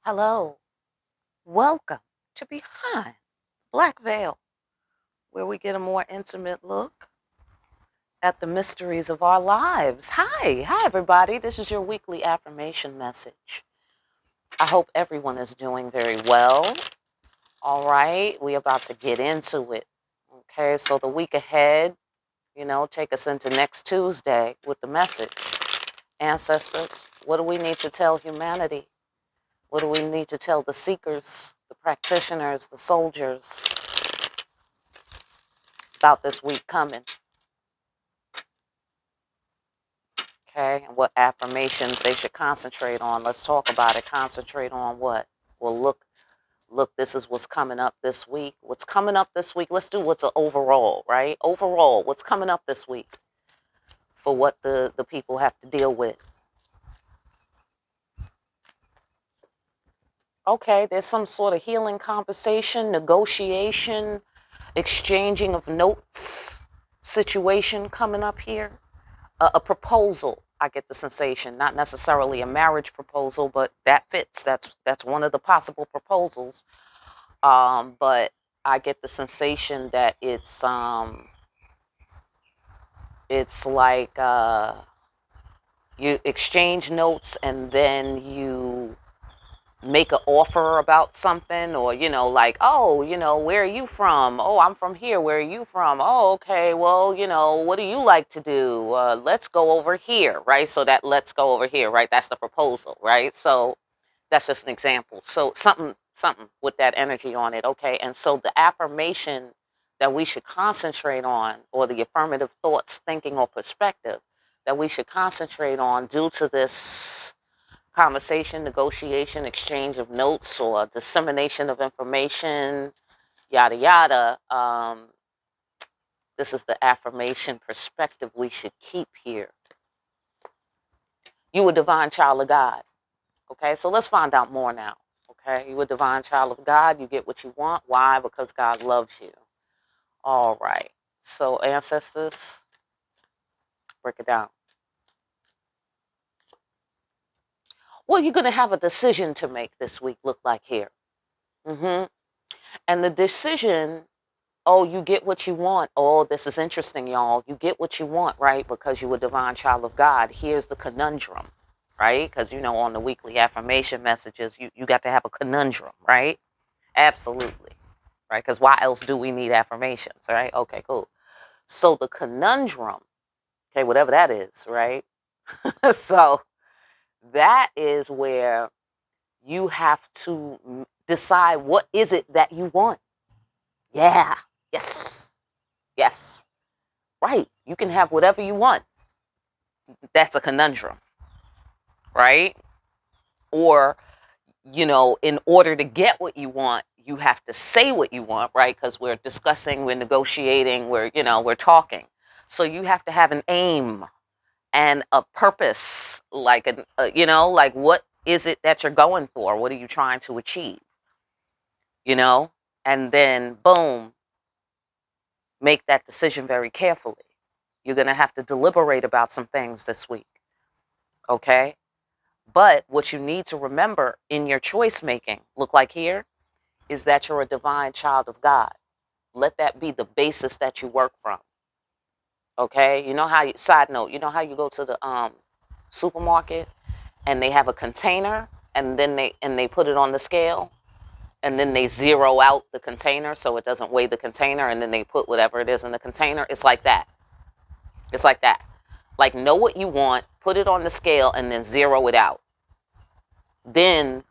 Hello, welcome to Behind Black Veil, where we get a more intimate look at the mysteries of our lives. Hi everybody. This is your weekly affirmation message. I hope everyone is doing very well. All right, we about to get into it. Okay, so the week ahead, take us into next Tuesday with the message. Ancestors, what do we need to tell humanity? What do we need to tell the seekers, the practitioners, the soldiers about this week coming? Okay, and what affirmations they should concentrate on. Let's talk about it. Concentrate on what? Well, look, this is what's coming up this week. What's coming up this week? Let's do what's a overall, right? Overall, what's coming up this week for what the people have to deal with. Okay, there's some sort of healing conversation, negotiation, exchanging of notes situation coming up here. A proposal. I get the sensation, not necessarily a marriage proposal, but that fits. That's one of the possible proposals. But I get the sensation that it's like you exchange notes and then you make an offer about something, or like, oh, where are you from? Oh, I'm from here. Where are you from? Oh, okay, well, what do you like to do? Let's go over here, right? So that let's go over here, right? That's the proposal, right? So that's just an example. So something with that energy on it. Okay, and so the affirmation that we should concentrate on, or the affirmative thoughts, thinking, or perspective that we should concentrate on due to this conversation, negotiation, exchange of notes, or dissemination of information, yada yada. This is the affirmation perspective we should keep here. You a divine child of God. Okay, so let's find out more now. Okay, you a divine child of God. You get what you want. Why? Because God loves you. All right. So ancestors, break it down. Well, you're gonna have a decision to make this week. Look like here. Mm-hmm. And the decision, oh, you get what you want. Oh, this is interesting, y'all. You get what you want, right? Because you're a divine child of God. Here's the conundrum, right? Because, on the weekly affirmation messages, you got to have a conundrum, right? Absolutely, right? Because why else do we need affirmations, right? Okay, cool. So the conundrum, okay, whatever that is, right? So that is where you have to decide, what is it that you want? Yeah, yes, yes. Right. You can have whatever you want. That's a conundrum, right? Or, in order to get what you want, you have to say what you want, right? Because we're discussing, we're negotiating, we're talking. So you have to have an aim and a purpose, like, like, what is it that you're going for? What are you trying to achieve? You know? And then, boom, make that decision very carefully. You're going to have to deliberate about some things this week. Okay? But what you need to remember in your choice making, look like here, is that you're a divine child of God. Let that be the basis that you work from. Okay? You know how you, side note, you know how you go to the supermarket and they have a container, and then they put it on the scale, and then they zero out the container so it doesn't weigh the container, and then they put whatever it is in the container. It's like that. It's like that. Like, know what you want, put it on the scale, and then zero it out. Then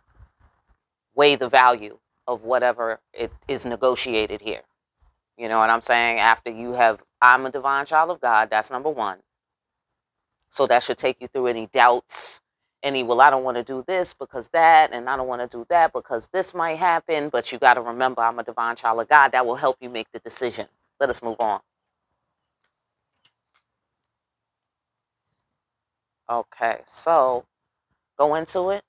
weigh the value of whatever it is negotiated here. You know what I'm saying? After you have, I'm a divine child of God, that's number one. So that should take you through any doubts, any, well, I don't want to do this because that, and I don't want to do that because this might happen. But you got to remember, I'm a divine child of God. That will help you make the decision. Let us move on. Okay, so go into it.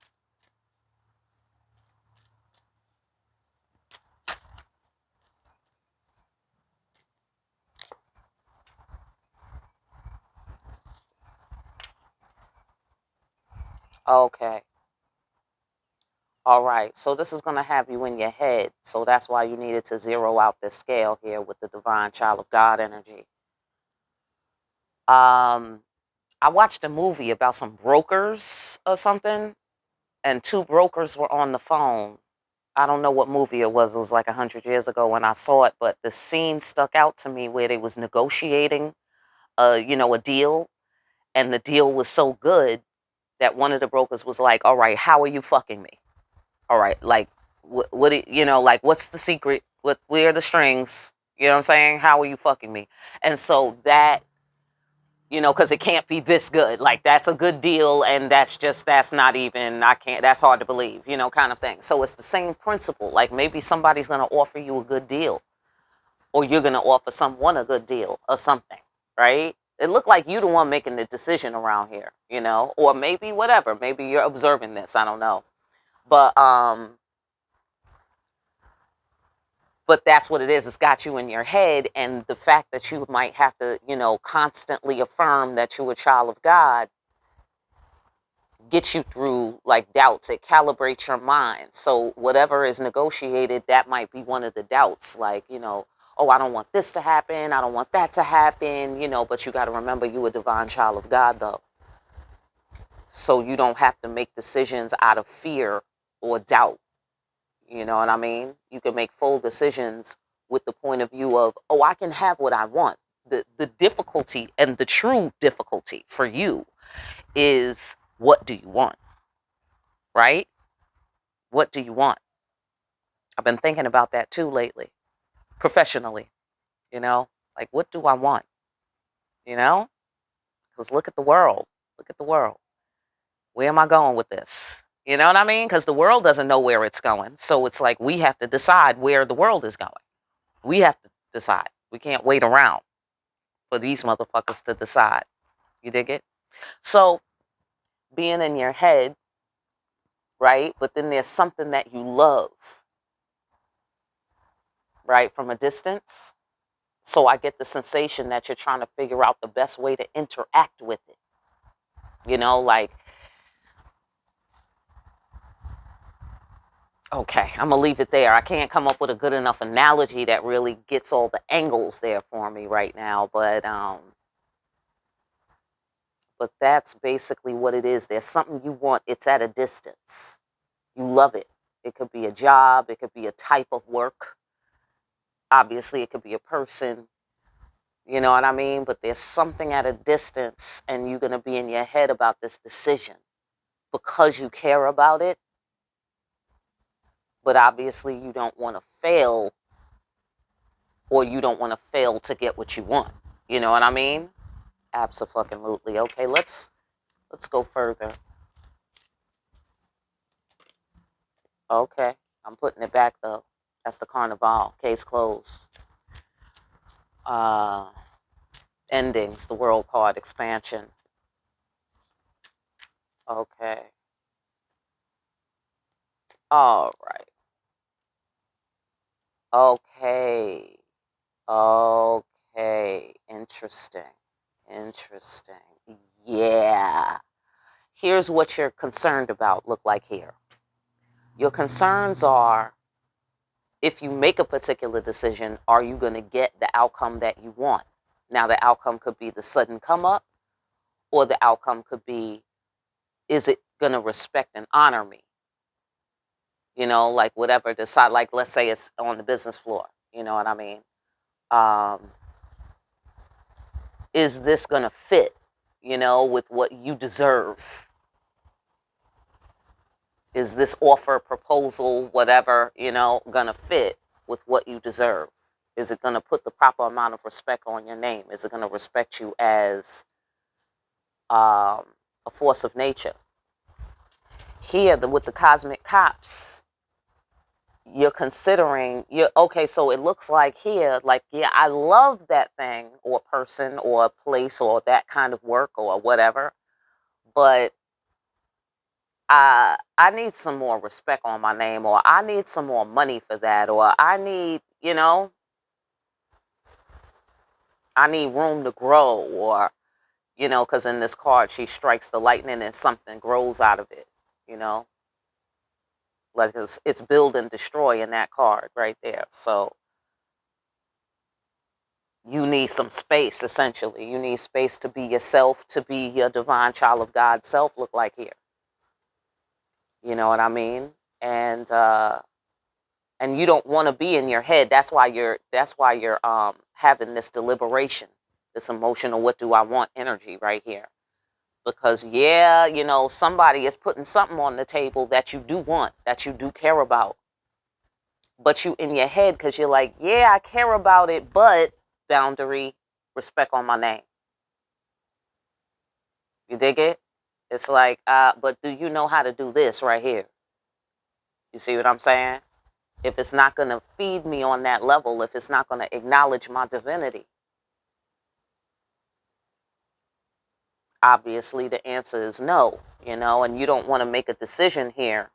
Okay. All right, so this is going to have you in your head. So that's why you needed to zero out this scale here with the divine child of God energy. I watched a movie about some brokers or something, and two brokers were on the phone. I don't know what movie it was. It was like 100 years ago when I saw it, but the scene stuck out to me where they was negotiating, a deal, and the deal was so good that one of the brokers was like, "All right, how are you fucking me? All right, like, like, what's the secret? Where are the strings? You know what I'm saying? How are you fucking me?" And so that, because it can't be this good. Like, that's a good deal, and that's not even, that's hard to believe, kind of thing. So it's the same principle. Like, maybe somebody's going to offer you a good deal, or you're going to offer someone a good deal or something, right? It looked like you the one making the decision around here, or maybe whatever. Maybe you're observing this. I don't know. But that's what it is. It's got you in your head, and the fact that you might have to, constantly affirm that you're a child of God gets you through like doubts. It calibrates your mind. So whatever is negotiated, that might be one of the doubts. Like, oh, I don't want this to happen. I don't want that to happen, but you got to remember you a divine child of God, though. So you don't have to make decisions out of fear or doubt. You know what I mean? You can make full decisions with the point of view of, oh, I can have what I want. The difficulty, and the true difficulty for you, is, what do you want? Right? What do you want? I've been thinking about that too lately, professionally, like, what do I want? You know? Because look at the world. Look at the world. Where am I going with this? You know what I mean? Because the world doesn't know where it's going. So it's like we have to decide where the world is going. We have to decide. We can't wait around for these motherfuckers to decide. You dig it? So being in your head, right? But then there's something that you love, right? From a distance. So I get the sensation that you're trying to figure out the best way to interact with it. Like, okay, I'm going to leave it there. I can't come up with a good enough analogy that really gets all the angles there for me right now. But that's basically what it is. There's something you want. It's at a distance. You love it. It could be a job. It could be a type of work. Obviously, it could be a person. You know what I mean? But there's something at a distance, and you're going to be in your head about this decision because you care about it. But obviously, you don't want to fail, or you don't want to fail to get what you want. You know what I mean? Abso-fucking-lutely. Okay, let's go further. Okay, I'm putting it back though. That's the carnival. Case closed. Uh, Endings. The world card. Expansion. Okay. All right. Okay. Okay. Interesting. Interesting. Yeah. Here's what you're concerned about. Look like here. Your concerns are, if you make a particular decision, are you going to get the outcome that you want? Now, the outcome could be the sudden come up, or the outcome could be, is it going to respect and honor me? Like, whatever decide, like, let's say it's on the business floor. You know what I mean? Is this going to fit, with what you deserve? Is this offer, proposal, whatever, going to fit with what you deserve? Is it going to put the proper amount of respect on your name? Is it going to respect you as a force of nature? Here, with the cosmic cops, you're considering, okay, so it looks like here, like, yeah, I love that thing or person or place or that kind of work or whatever, but I need some more respect on my name, or I need some more money for that, or I need, I need room to grow, or, because in this card, she strikes the lightning and something grows out of it, you know, Like it's build and destroy in that card right there. So you need some space, essentially. You need space to be yourself, to be your divine child of God self look like here. You know what I mean? And you don't want to be in your head. That's why you're having this deliberation, this emotional what do I want energy right here. Because yeah, you know, somebody is putting something on the table that you do want, that you do care about. But you in your head because you're like, yeah, I care about it, but boundary, respect on my name. You dig it? It's like, but do you know how to do this right here? You see what I'm saying? If it's not going to feed me on that level, if it's not going to acknowledge my divinity, obviously the answer is no, you know, and you don't want to make a decision here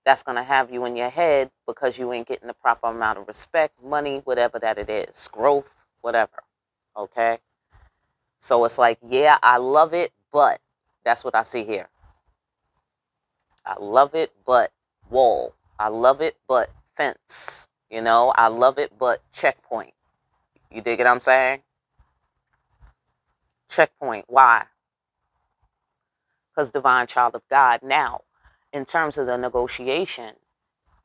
that's going to have you in your head because you ain't getting the proper amount of respect, money, whatever that it is, growth, whatever. Okay? So it's like, yeah, I love it, but that's what I see here. I love it, but wall. I love it, but fence. You know, I love it, but checkpoint. You dig what I'm saying? Checkpoint. Why? Because divine child of God. Now, in terms of the negotiation,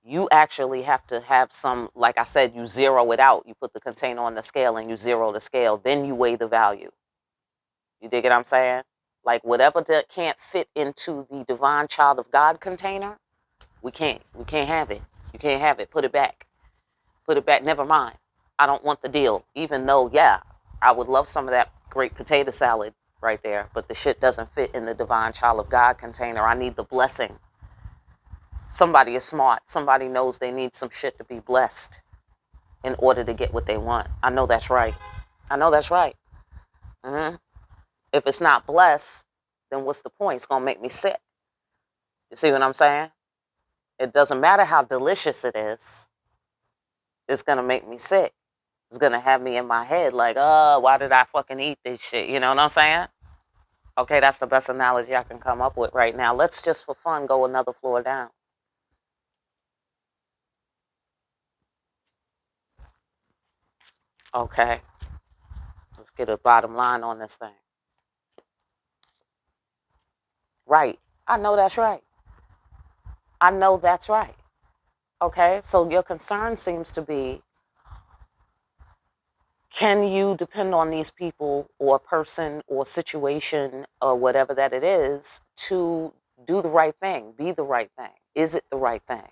you actually have to have some, like I said, you zero it out. You put the container on the scale and you zero the scale. Then you weigh the value. You dig what I'm saying? Like whatever that can't fit into the divine child of God container, we can't have it. You can't have it. Put it back. Put it back. Never mind. I don't want the deal. Even though, yeah, I would love some of that great potato salad right there, but the shit doesn't fit in the divine child of God container. I need the blessing. Somebody is smart. Somebody knows they need some shit to be blessed in order to get what they want. I know that's right. I know that's right. If it's not blessed, then what's the point? It's going to make me sick. You see what I'm saying? It doesn't matter how delicious it is. It's going to make me sick. It's going to have me in my head like, oh, why did I fucking eat this shit? You know what I'm saying? Okay, that's the best analogy I can come up with right now. Let's just for fun go another floor down. Okay. Let's get a bottom line on this thing. Right. I know that's right. I know that's right. Okay, so your concern seems to be, can you depend on these people or person or situation or whatever that it is to do the right thing, be the right thing? Is it the right thing?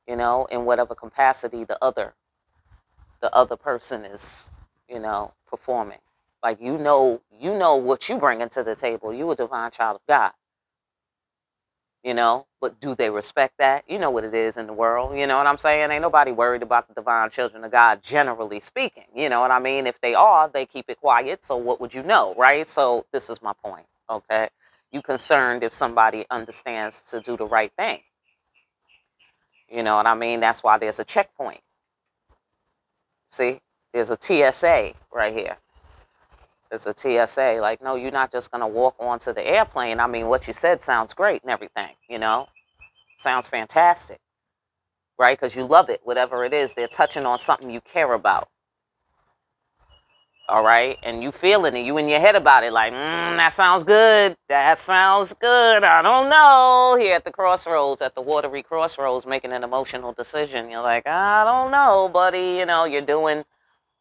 You know, in whatever capacity the other person is, you know, performing. Like you know what you bring into the table. You a divine child of God. You know, but do they respect that? You know what it is in the world. You know what I'm saying? Ain't nobody worried about the divine children of God, generally speaking. You know what I mean? If they are, they keep it quiet. So what would you know, right? So this is my point. Okay, you concerned if somebody understands to do the right thing. You know what I mean? That's why there's a checkpoint. See, there's a TSA right here. There's a TSA. Like, no, you're not just gonna walk onto the airplane. I mean, what you said sounds great and everything. You know, sounds fantastic. Right? Because you love it, whatever it is. They're touching on something you care about. All right? And you feeling it. You in your head about it like, that sounds good. That sounds good. I don't know. Here at the crossroads, at the watery crossroads, making an emotional decision. You're like, I don't know, buddy. You know, you're doing,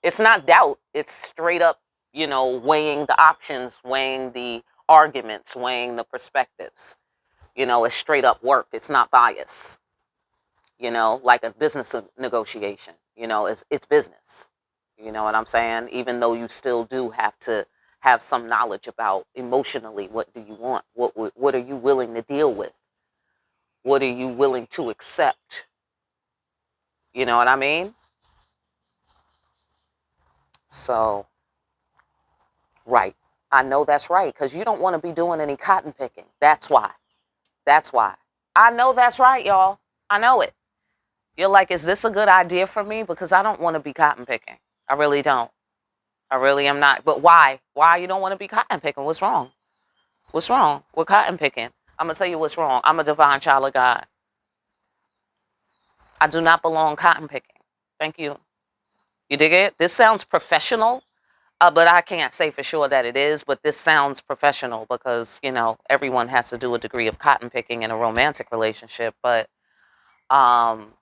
it's not doubt. It's straight up, you know, weighing the options, weighing the arguments, weighing the perspectives. You know, it's straight up work. It's not bias. You know, like a business negotiation. You know, it's business. You know what I'm saying? Even though you still do have to have some knowledge about emotionally, what do you want? What are you willing to deal with? What are you willing to accept? You know what I mean? So, right. I know that's right, because you don't want to be doing any cotton picking. That's why. That's why. I know that's right, y'all. I know it. You're like, is this a good idea for me? Because I don't want to be cotton picking. I really don't. I really am not. But why? Why you don't want to be cotton picking? What's wrong? What's wrong with cotton picking? I'm going to tell you what's wrong. I'm a divine child of God. I do not belong cotton picking. Thank you. You dig it? This sounds professional, but I can't say for sure that it is. But this sounds professional because, everyone has to do a degree of cotton picking in a romantic relationship. Um,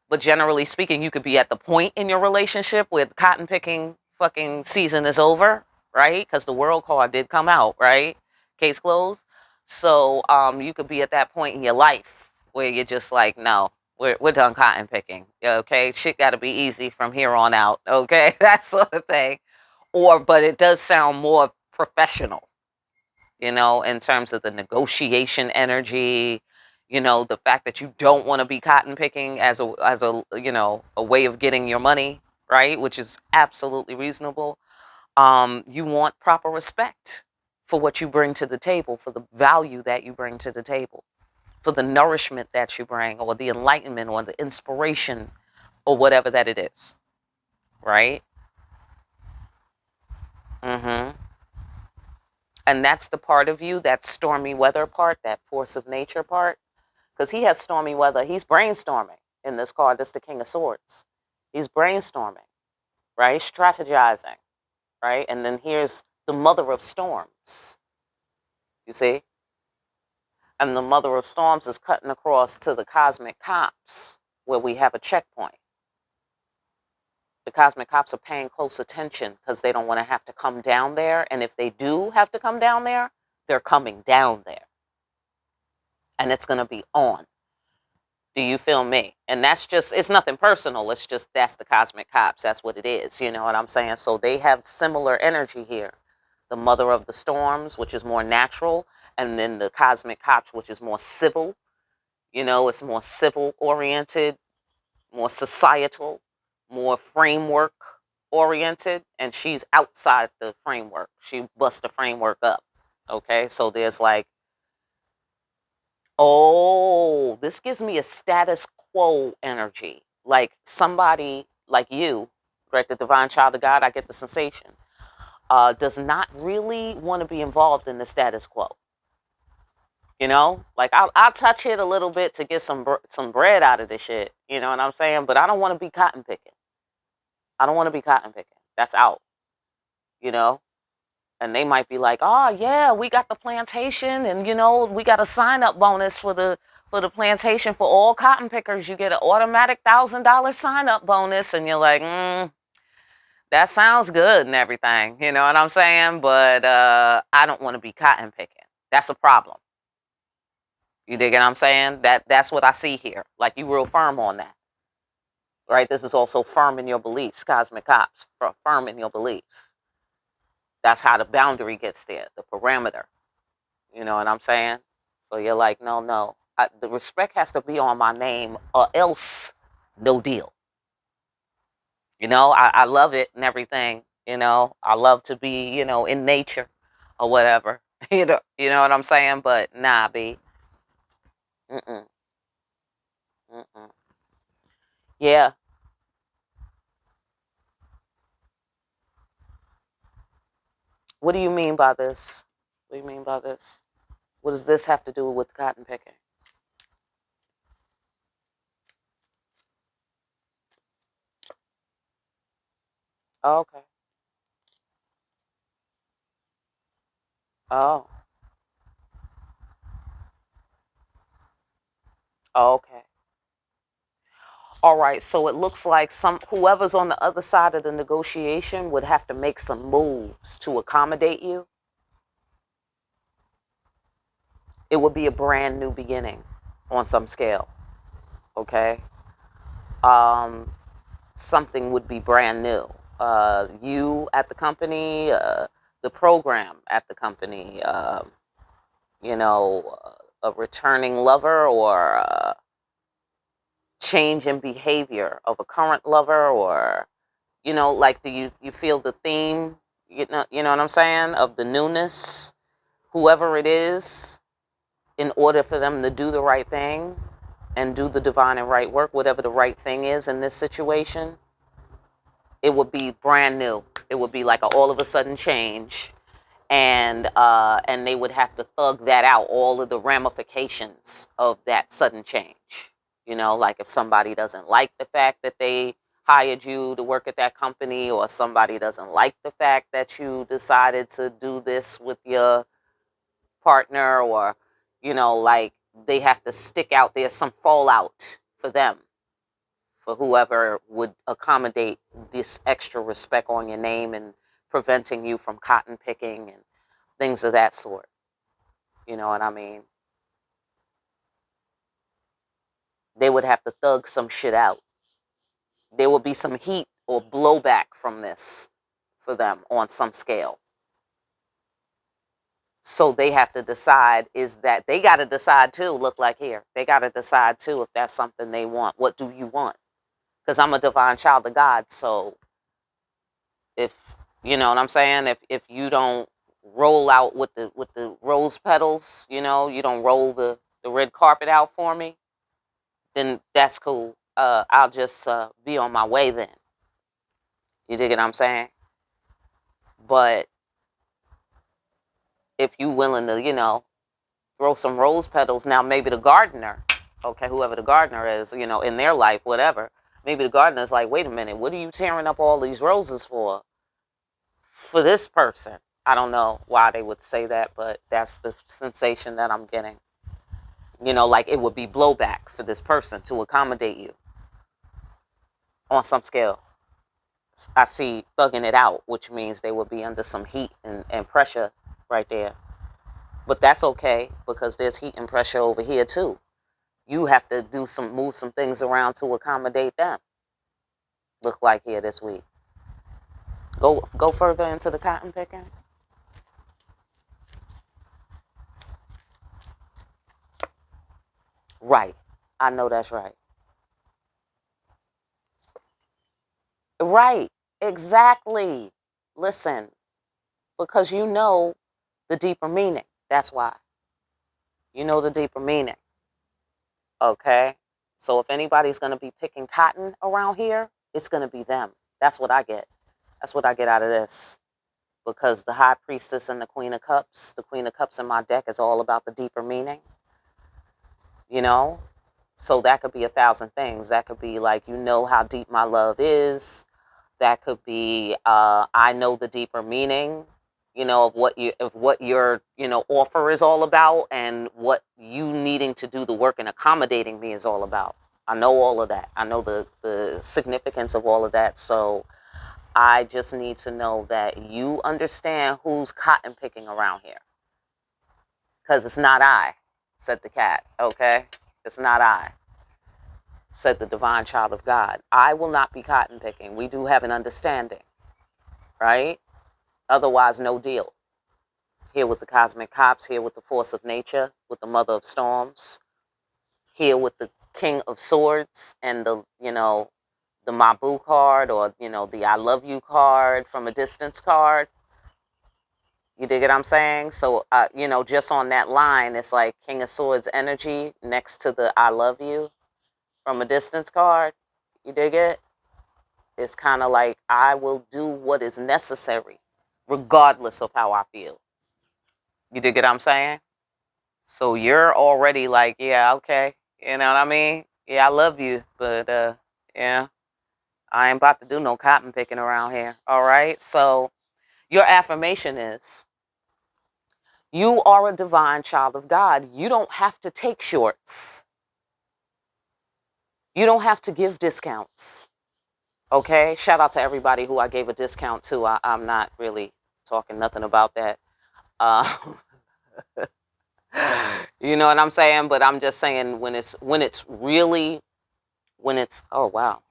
but generally speaking, you could be at the point in your relationship where the cotton picking fucking season is over, right? Because the world card did come out, right? Case closed. So you could be at that point in your life where you're just like, no, we're done cotton picking. Okay, shit got to be easy from here on out. Okay, that sort of thing. But it does sound more professional, in terms of the negotiation energy, the fact that you don't want to be cotton picking as a way of getting your money, right? Which is absolutely reasonable. You want proper respect for what you bring to the table, for the value that you bring to the table, for the nourishment that you bring, or the enlightenment, or the inspiration, or whatever that it is, right? Mm-hmm. And that's the part of you, that stormy weather part, that force of nature part. Because he has stormy weather. He's brainstorming in this card. This is the King of Swords. He's brainstorming, right? Strategizing, right? And then here's the Mother of Storms. You see? And the Mother of Storms is cutting across to the Cosmic Cops, where we have a checkpoint. The Cosmic Cops are paying close attention because they don't want to have to come down there. And if they do have to come down there, they're coming down there. And it's going to be on. Do you feel me? And it's nothing personal. It's just, that's the Cosmic Cops. That's what it is. You know what I'm saying? So they have similar energy here. The Mother of the Storms, which is more natural, and then the Cosmic Cops, which is more civil. It's more civil oriented, more societal, more framework oriented. And she's outside the framework. She busts the framework up. Okay. So there's like, oh, this gives me a status quo energy. Like somebody like you, right, the divine child of God, I get the sensation, does not really want to be involved in the status quo. Like I'll touch it a little bit to get some bread out of this shit. You know what I'm saying? But I don't want to be cotton picking. I don't want to be cotton picking. That's out. You know? And they might be like, oh yeah, we got the plantation, and we got a sign-up bonus for the plantation for all cotton pickers. You get an automatic $1,000 sign-up bonus, and you're like, that sounds good and everything. You know what I'm saying? But I don't want to be cotton picking. That's a problem. You dig what I'm saying? That's what I see here. Like, you real firm on that, right? This is also firm in your beliefs, Cosmic Cops, firm in your beliefs. That's how the boundary gets there, the parameter. You know what I'm saying? So you're like, no. The respect has to be on my name, or else no deal. I love it and everything. I love to be, in nature or whatever. You know what I'm saying? But nah, B. Mm-mm. Mm-mm. Yeah. What do you mean by this? What do you mean by this? What does this have to do with cotton picking? Oh, okay. Oh. Oh, okay. All right. So it looks like whoever's on the other side of the negotiation would have to make some moves to accommodate you. It would be a brand new beginning on some scale. Okay. Um, Something would be brand new. You at the company, the program at the company, you know, a returning lover, or change in behavior of a current lover, or like, do you feel the theme? You know what I'm saying, of the newness, whoever it is, in order for them to do the right thing and do the divine and right work, whatever the right thing is in this situation, it would be brand new. It would be like a all of a sudden change, and they would have to thug that out, all of the ramifications of that sudden change. You know, like if somebody doesn't like the fact that they hired you to work at that company, or somebody doesn't like the fact that you decided to do this with your partner, or, you know, like they have to stick out, there's some fallout for them, for whoever would accommodate this extra respect on your name and preventing you from cotton picking and things of that sort. You know what I mean? They would have to thug some shit out. There will be some heat or blowback from this for them on some scale. So they have to decide, is that they got to decide too, look like here. They got to decide too if that's something they want. What do you want? Because I'm a divine child of God. So if, you know what I'm saying, if you don't roll out with the rose petals, you know, you don't roll the red carpet out for me, then that's cool. I'll just be on my way then. You dig what I'm saying? But if you willing to, you know, throw some rose petals, now maybe the gardener, okay, whoever the gardener is, you know, in their life, whatever, maybe the gardener's like, wait a minute, what are you tearing up all these roses for? For this person. I don't know why they would say that, but that's the sensation that I'm getting. You know, like it would be blowback for this person to accommodate you on some scale. I see thugging it out, which means they would be under some heat and pressure right there. But that's okay, because there's heat and pressure over here too. You have to move some things around to accommodate them. Look like here this week. Go further into the cotton picking. Right. I know that's right. Right. Exactly. Listen, because you know the deeper meaning. That's why. You know the deeper meaning. Okay? So if anybody's going to be picking cotton around here, it's going to be them. That's what I get. That's what I get out of this. Because the High Priestess and the Queen of Cups in my deck is all about the deeper meaning. You know? So that could be 1,000 things. That could be like, you know how deep my love is. That could be, I know the deeper meaning, you know, of what your, you know, offer is all about, and what you needing to do the work and accommodating me is all about. I know all of that. I know the significance of all of that. So I just need to know that you understand who's cotton picking around here. Because it's not I, said the cat, okay? It's not I, said the divine child of God. I will not be cotton picking. We do have an understanding, right? Otherwise, no deal. Here with the cosmic cops, here with the force of nature, with the mother of storms, here with the king of swords and the, you know, the Mabu card, or, you know, the I love you card from a distance card. You dig what I'm saying? So, you know, just on that line, it's like King of Swords energy next to the I love you from a distance card. You dig it? It's kind of like, I will do what is necessary, regardless of how I feel. You dig what I'm saying? So you're already like, yeah, okay. You know what I mean? Yeah, I love you, but yeah, I ain't about to do no cotton picking around here. All right? So your affirmation is, you are a divine child of God. You don't have to take shorts. You don't have to give discounts. Okay? Shout out to everybody who I gave a discount to. I'm not really talking nothing about that. Uh, you know what I'm saying? But I'm just saying, oh wow,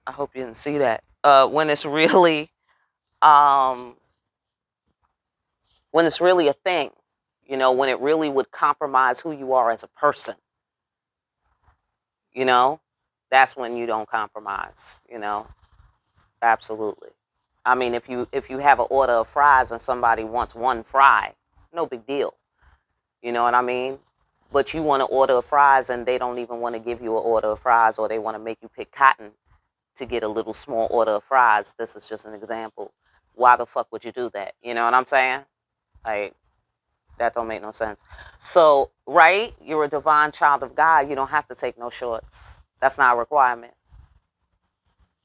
I hope you didn't see that. Um, when it's really a thing, you know, when it really would compromise who you are as a person, you know, that's when you don't compromise, you know, absolutely. I mean, if you have an order of fries and somebody wants one fry, no big deal, you know what I mean? But you want to order of fries and they don't even want to give you an order of fries, or they want to make you pick cotton to get a little small order of fries. This is just an example. Why the fuck would you do that? You know what I'm saying? Like, That don't make no sense. So, right, you're a divine child of God. You don't have to take no shorts. That's not a requirement.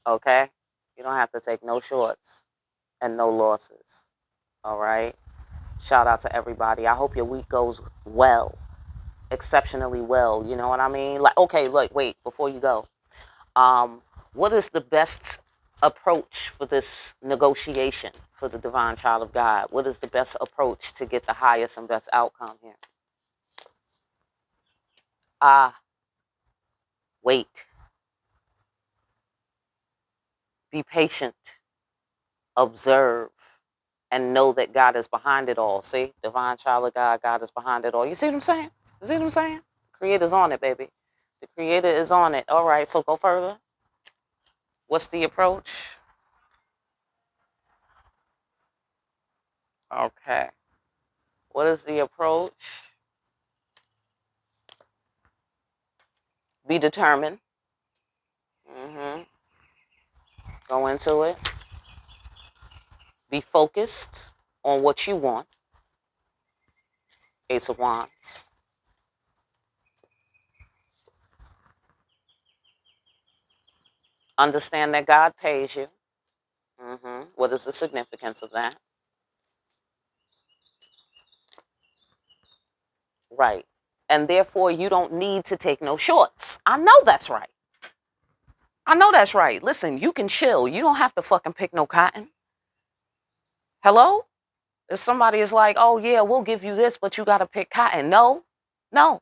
Okay? You don't have to take no shorts and no losses. All right? Shout out to everybody. I hope your week goes well, exceptionally well. You know what I mean? Like, okay, look, wait, before you go. What is the best approach for this negotiation for the divine child of God? What is the best approach to get the highest and best outcome here? Wait. Be patient. Observe. And know that God is behind it all. See? Divine child of God, God is behind it all. You see what I'm saying? You see what I'm saying? Creator's on it, baby. The creator is on it. All right, so go further. What's the approach? Okay. What is the approach? Be determined. Go into it. Be focused on what you want. Ace of Wands. Understand that God pays you. What is the significance of that? Right. And therefore, you don't need to take no shorts. I know that's right. I know that's right. Listen, you can chill. You don't have to fucking pick no cotton. Hello? If somebody is like, oh, yeah, we'll give you this, but you got to pick cotton. No. No.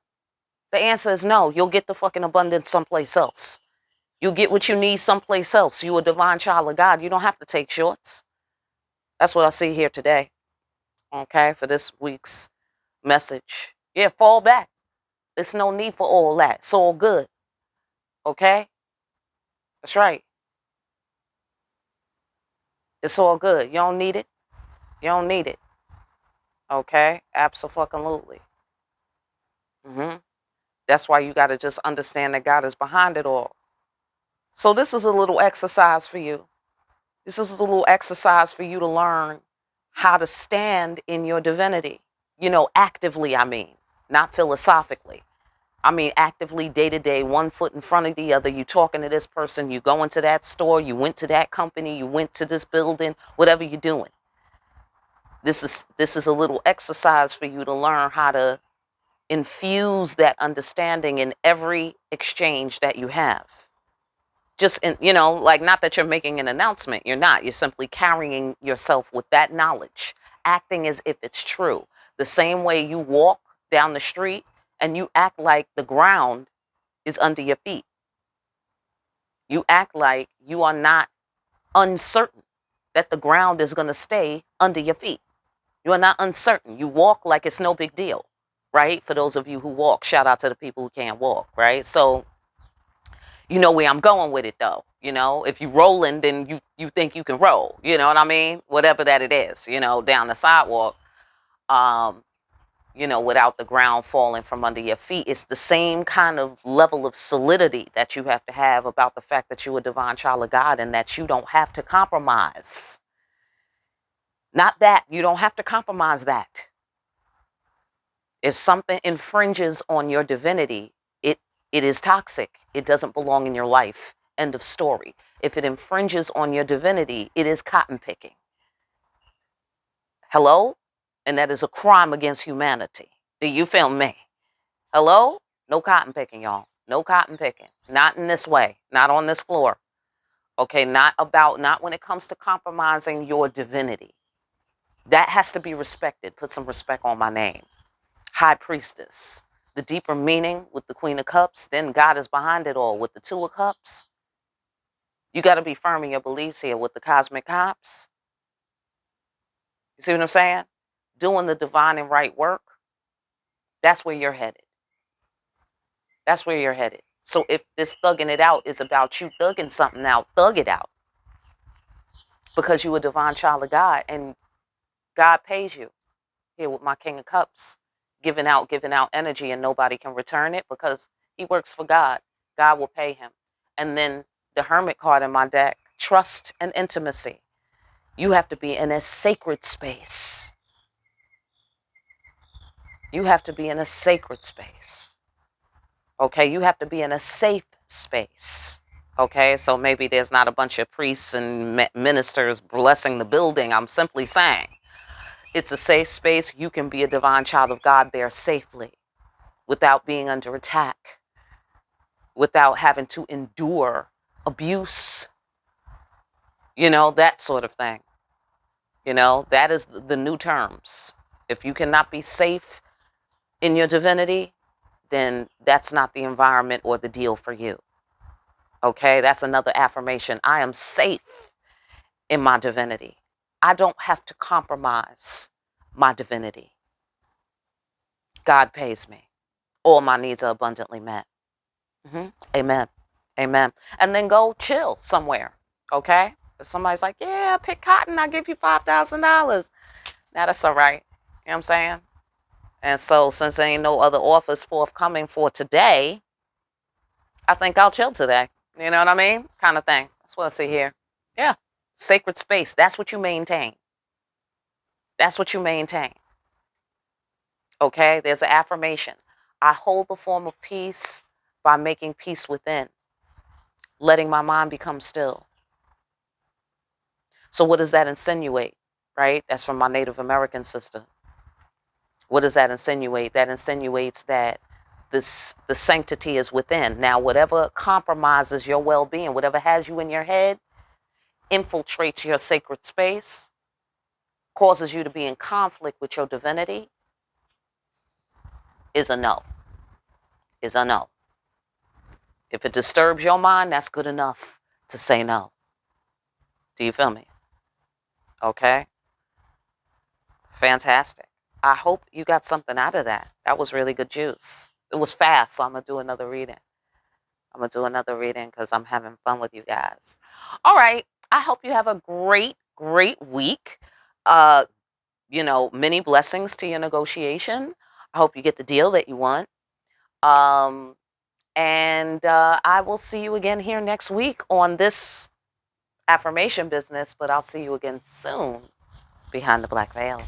The answer is no. You'll get the fucking abundance someplace else. You get what you need someplace else. You a divine child of God. You don't have to take shorts. That's what I see here today. Okay, for this week's message. Yeah, fall back. There's no need for all that. It's all good. Okay? That's right. It's all good. You don't need it. You don't need it. Okay? Absolutely. That's why you got to just understand that God is behind it all. So this is a little exercise for you. This is a little exercise for you to learn how to stand in your divinity. You know, actively, I mean, not philosophically. I mean, actively, day to day, one foot in front of the other. You talking to this person, you go into that store, you went to that company, you went to this building, whatever you're doing. This is a little exercise for you to learn how to infuse that understanding in every exchange that you have. Just in, you know, like, not that you're making an announcement. You're not. You're simply carrying yourself with that knowledge, acting as if it's true. The same way you walk down the street and you act like the ground is under your feet. You act like you are not uncertain that the ground is going to stay under your feet. You are not uncertain. You walk like it's no big deal, right? For those of you who walk, shout out to the people who can't walk, right? So you know where I'm going with it, though. You know, if you rolling, then you think you can roll. You know what I mean? Whatever that it is, you know, down the sidewalk, you know, without the ground falling from under your feet. It's the same kind of level of solidity that you have to have about the fact that you're a divine child of God and that you don't have to compromise. Not that. You don't have to compromise that. If something infringes on your divinity, it is toxic. It doesn't belong in your life. End of story. If it infringes on your divinity, it is cotton picking. Hello? And that is a crime against humanity. Do you feel me? Hello? No cotton picking, y'all. No cotton picking. Not in this way. Not on this floor. Okay, not when it comes to compromising your divinity. That has to be respected. Put some respect on my name. High priestess. The deeper meaning with the Queen of Cups, then God is behind it all. With the Two of Cups, you got to be firm in your beliefs here. With the Cosmic Cops, you see what I'm saying? Doing the divine and right work, that's where you're headed. That's where you're headed. So if this thugging it out is about you thugging something out, thug it out. Because you're a divine child of God and God pays you. Here with my King of Cups, giving out energy, and nobody can return it because he works for God. God will pay him. And then the Hermit card in my deck, trust and intimacy. You have to be in a sacred space. You have to be in a sacred space. Okay, you have to be in a safe space. Okay, so maybe there's not a bunch of priests and ministers blessing the building. I'm simply saying it's a safe space. You can be a divine child of God there safely without being under attack, without having to endure abuse, that sort of thing. That is the new terms. If you cannot be safe in your divinity, then that's not the environment or the deal for you. Okay, that's another affirmation. I am safe in my divinity. I don't have to compromise my divinity. God pays me. All my needs are abundantly met. Amen. Amen. And then go chill somewhere. Okay? If somebody's like, yeah, pick cotton, I'll give you $5,000. Now that's all right. You know what I'm saying? And so since there ain't no other offers forthcoming for today, I think I'll chill today. You know what I mean? Kind of thing. That's what I see here. Yeah. Sacred space. That's what you maintain. That's what you maintain. Okay? There's an affirmation. I hold the form of peace by making peace within, letting my mind become still. So what does that insinuate? Right? That's from my Native American sister. What does that insinuate? That insinuates that the sanctity is within. Now, whatever compromises your well-being, whatever has you in your head, infiltrates your sacred space, causes you to be in conflict with your divinity, is a no. Is a no. If it disturbs your mind, that's good enough to say no. Do you feel me? Okay? Fantastic. I hope you got something out of that. That was really good juice. It was fast, so I'm going to do another reading. I'm going to do another reading because I'm having fun with you guys. All right. I hope you have a great, great week. Many blessings to your negotiation. I hope you get the deal that you want. And I will see you again here next week on this affirmation business, but I'll see you again soon behind the black veil.